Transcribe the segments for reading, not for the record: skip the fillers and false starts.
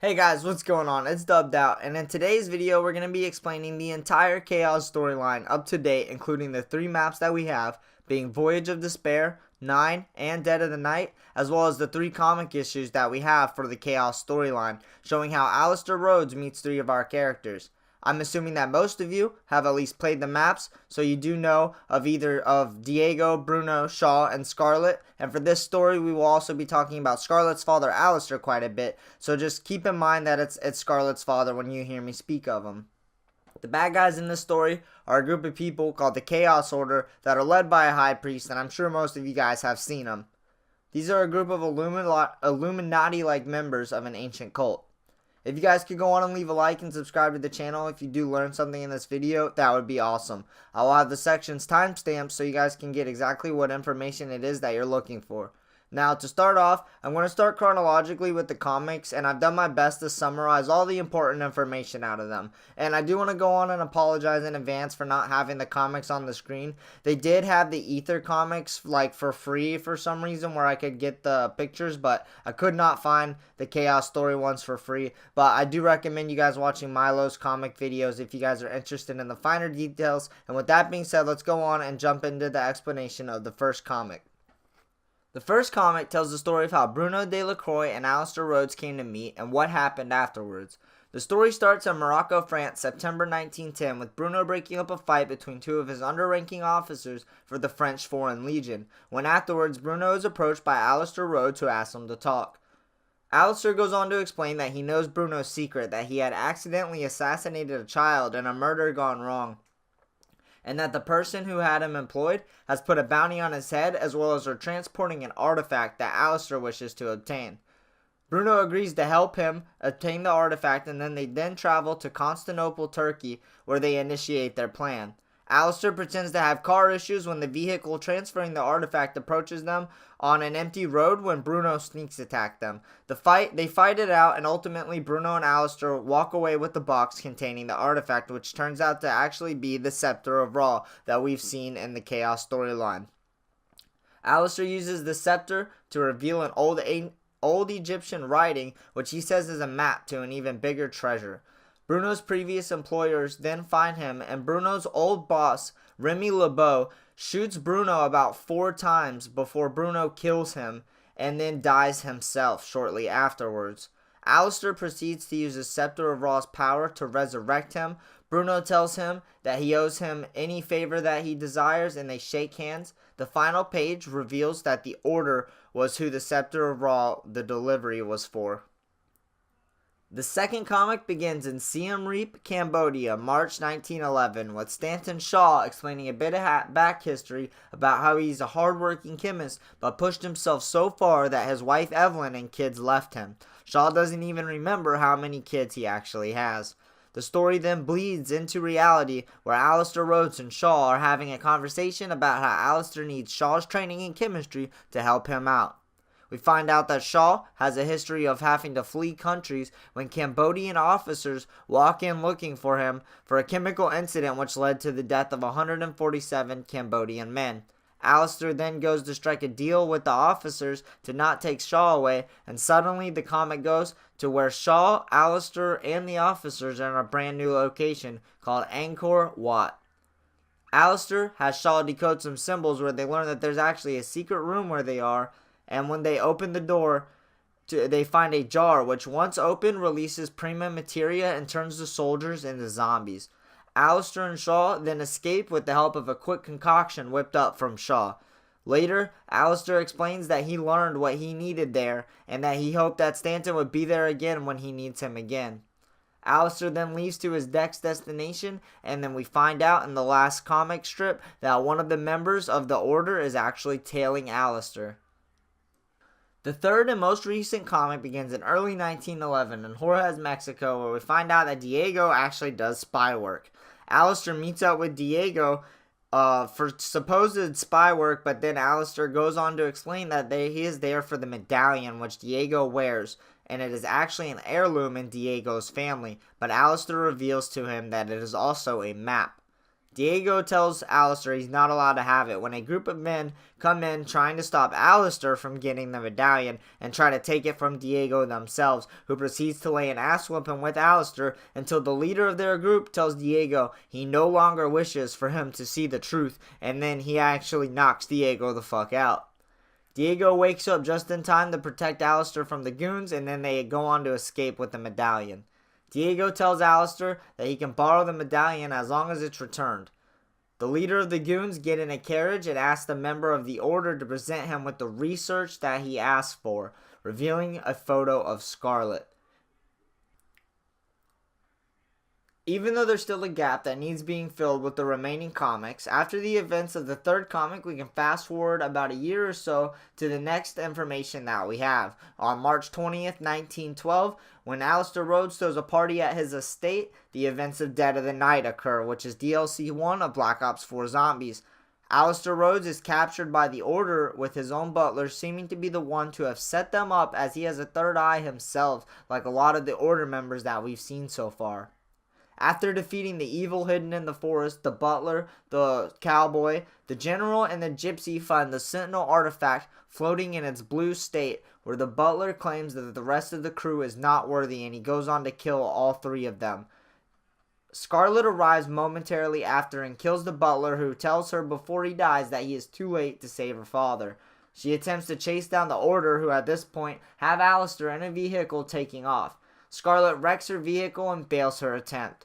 Hey guys, what's going on? It's Dubbed Out, and in today's video we're going to be explaining the entire Chaos storyline up to date, including the 3 maps that we have, being Voyage of Despair, 9, and Dead of the Night, as well as the 3 comic issues that we have for the Chaos storyline, showing how Alistair Rhodes meets 3 of our characters. I'm assuming that most of you have at least played the maps, so you do know of either of Diego, Bruno, Shaw, and Scarlet. And for this story, we will also be talking about Scarlet's father, Alistair, quite a bit. So just keep in mind that it's Scarlet's father when you hear me speak of him. The bad guys in this story are a group of people called the Chaos Order that are led by a high priest, and I'm sure most of you guys have seen them. These are a group of Illuminati-like members of an ancient cult. If you guys could go on and leave a like and subscribe to the channel if you do learn something in this video, that would be awesome. I will have the sections timestamped so you guys can get exactly what information it is that you're looking for. Now, to start off, I'm going to start chronologically with the comics, and I've done my best to summarize all the important information out of them. And I do want to go on and apologize in advance for not having the comics on the screen. They did have the Ether comics, like, for free for some reason, where I could get the pictures, but I could not find the Chaos Story ones for free. But I do recommend you guys watching Milo's comic videos if you guys are interested in the finer details. And with that being said, let's go on and jump into the explanation of the first comic. The first comic tells the story of how Bruno de la Croix and Alistair Rhodes came to meet and what happened afterwards. The story starts in Morocco, France, September 1910, with Bruno breaking up a fight between 2 of his under-ranking officers for the French Foreign Legion, when afterwards Bruno is approached by Alistair Rhodes, who asks him to talk. Alistair goes on to explain that he knows Bruno's secret, that he had accidentally assassinated a child and a murder gone wrong, and that the person who had him employed has put a bounty on his head, as well as are transporting an artifact that Alistair wishes to obtain. Bruno agrees to help him obtain the artifact, and then they travel to Constantinople, Turkey, where they initiate their plan. Alistair pretends to have car issues when the vehicle transferring the artifact approaches them on an empty road when Bruno sneaks attack them. They fight it out, and ultimately Bruno and Alistair walk away with the box containing the artifact, which turns out to actually be the Scepter of Ra that we've seen in the Chaos storyline. Alistair uses the scepter to reveal an old Egyptian writing, which he says is a map to an even bigger treasure. Bruno's previous employers then find him, and Bruno's old boss, Remy LeBeau, shoots Bruno about 4 times before Bruno kills him and then dies himself shortly afterwards. Alistair proceeds to use the Scepter of Ra's power to resurrect him. Bruno tells him that he owes him any favor that he desires, and they shake hands. The final page reveals that the Order was who the Scepter of Ra, the delivery, was for. The second comic begins in Siem Reap, Cambodia, March 1911, with Stanton Shaw explaining a bit of back history about how he's a hard-working chemist, but pushed himself so far that his wife Evelyn and kids left him. Shaw doesn't even remember how many kids he actually has. The story then bleeds into reality, where Alistair Rhodes and Shaw are having a conversation about how Alistair needs Shaw's training in chemistry to help him out. We find out that Shaw has a history of having to flee countries when Cambodian officers walk in looking for him for a chemical incident which led to the death of 147 Cambodian men. Alistair then goes to strike a deal with the officers to not take Shaw away, and suddenly the comic goes to where Shaw, Alistair, and the officers are in a brand new location called Angkor Wat. Alistair has Shaw decode some symbols where they learn that there's actually a secret room where they are, and when they open the door, they find a jar which, once opened, releases prima materia and turns the soldiers into zombies. Alistair and Shaw then escape with the help of a quick concoction whipped up from Shaw. Later, Alistair explains that he learned what he needed there, and that he hoped that Stanton would be there again when he needs him again. Alistair then leaves to his next destination, and then we find out in the last comic strip that one of the members of the Order is actually tailing Alistair. The third and most recent comic begins in early 1911 in Juarez, Mexico, where we find out that Diego actually does spy work. Alistair meets up with Diego for supposed spy work, but then Alistair goes on to explain that he is there for the medallion which Diego wears, and it is actually an heirloom in Diego's family, but Alistair reveals to him that it is also a map. Diego tells Alistair he's not allowed to have it when a group of men come in trying to stop Alistair from getting the medallion and try to take it from Diego themselves, who proceeds to lay an ass whooping with Alistair until the leader of their group tells Diego he no longer wishes for him to see the truth, and then he actually knocks Diego the fuck out. Diego wakes up just in time to protect Alistair from the goons, and then they go on to escape with the medallion. Diego tells Alistair that he can borrow the medallion as long as it's returned. The leader of the goons get in a carriage and asks the member of the order to present him with the research that he asked for, revealing a photo of Scarlet. Even though there's still a gap that needs being filled with the remaining comics, after the events of the third comic, we can fast forward about a year or so to the next information that we have. On March 20th, 1912, when Alistair Rhodes throws a party at his estate, the events of Dead of the Night occur, which is DLC 1 of Black Ops 4 Zombies. Alistair Rhodes is captured by the Order with his own butler seeming to be the one to have set them up, as he has a third eye himself, like a lot of the Order members that we've seen so far. After defeating the evil hidden in the forest, the butler, the cowboy, the general, and the gypsy find the Sentinel artifact floating in its blue state, where the butler claims that the rest of the crew is not worthy, and he goes on to kill all three of them. Scarlet arrives momentarily after and kills the butler, who tells her before he dies that he is too late to save her father. She attempts to chase down the Order, who at this point have Alistair in a vehicle taking off. Scarlet wrecks her vehicle and fails her attempt.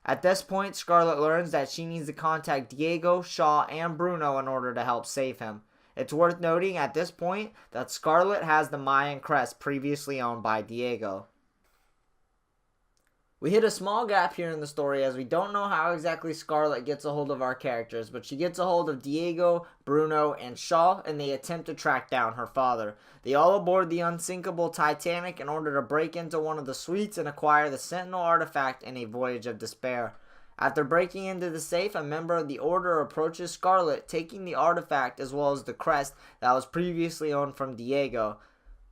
At this point, Scarlet learns that she needs to contact Diego, Shaw, and Bruno in order to help save him. It's worth noting at this point that Scarlet has the Mayan crest previously owned by Diego. We hit a small gap here in the story as we don't know how exactly Scarlet gets a hold of our characters, but she gets a hold of Diego, Bruno, and Shaw, and they attempt to track down her father. They all aboard the unsinkable Titanic in order to break into one of the suites and acquire the Sentinel artifact in a voyage of despair. After breaking into the safe, a member of the Order approaches Scarlet, taking the artifact as well as the crest that was previously owned from Diego.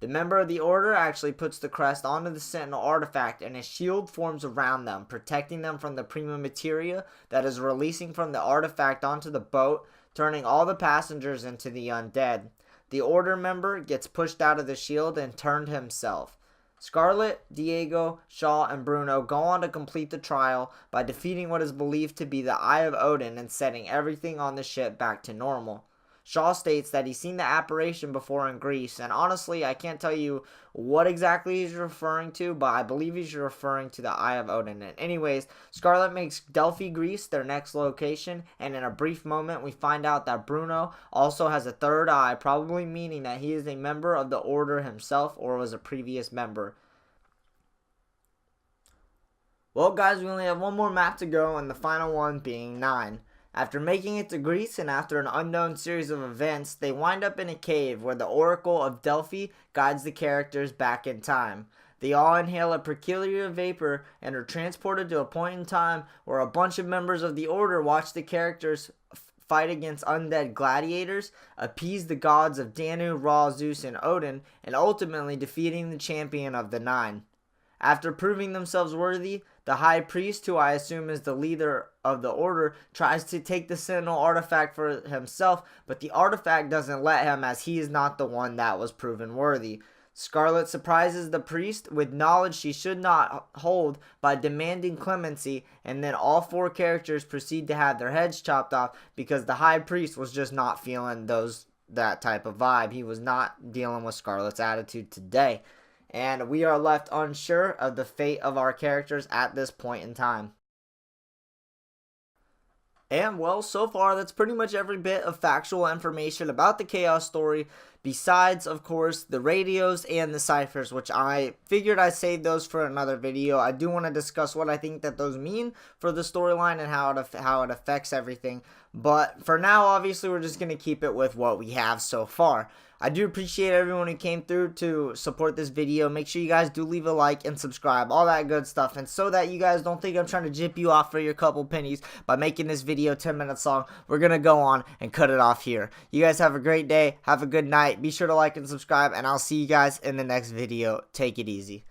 The member of the Order actually puts the crest onto the Sentinel artifact, and a shield forms around them, protecting them from the prima materia that is releasing from the artifact onto the boat, turning all the passengers into the undead. The Order member gets pushed out of the shield and turned himself. Scarlet, Diego, Shaw, and Bruno go on to complete the trial by defeating what is believed to be the Eye of Odin and setting everything on the ship back to normal. Shaw states that he's seen the apparition before in Greece, and honestly, I can't tell you what exactly he's referring to, but I believe he's referring to the Eye of Odin. And anyways, Scarlet makes Delphi, Greece their next location, and in a brief moment, we find out that Bruno also has a third eye, probably meaning that he is a member of the Order himself or was a previous member. Well, guys, we only have one more map to go, and the final one being 9. After making it to Greece and after an unknown series of events, they wind up in a cave where the Oracle of Delphi guides the characters back in time. They all inhale a peculiar vapor and are transported to a point in time where a bunch of members of the Order watch the characters fight against undead gladiators, appease the gods of Danu, Ra, Zeus, and Odin, and ultimately defeating the champion of the 9. After proving themselves worthy, the High Priest, who I assume is the leader of the Order, tries to take the Sentinel artifact for himself, but the artifact doesn't let him as he is not the one that was proven worthy. Scarlet surprises the priest with knowledge she should not hold by demanding clemency, and then all 4 characters proceed to have their heads chopped off because the High Priest was just not feeling that type of vibe. He was not dealing with Scarlet's attitude today. And we are left unsure of the fate of our characters at this point in time. And well, so far that's pretty much every bit of factual information about the Chaos story, besides of course the radios and the ciphers, which I figured I'd save those for another video. I do want to discuss what I think that those mean for the storyline and how it affects everything, but for now obviously we're just going to keep it with what we have so far. I do appreciate everyone who came through to support this video. Make sure you guys do leave a like and subscribe, all that good stuff. And so that you guys don't think I'm trying to jip you off for your couple pennies by making this video 10 minutes long, we're going to go on and cut it off here. You guys have a great day. Have a good night. Be sure to like and subscribe, and I'll see you guys in the next video. Take it easy.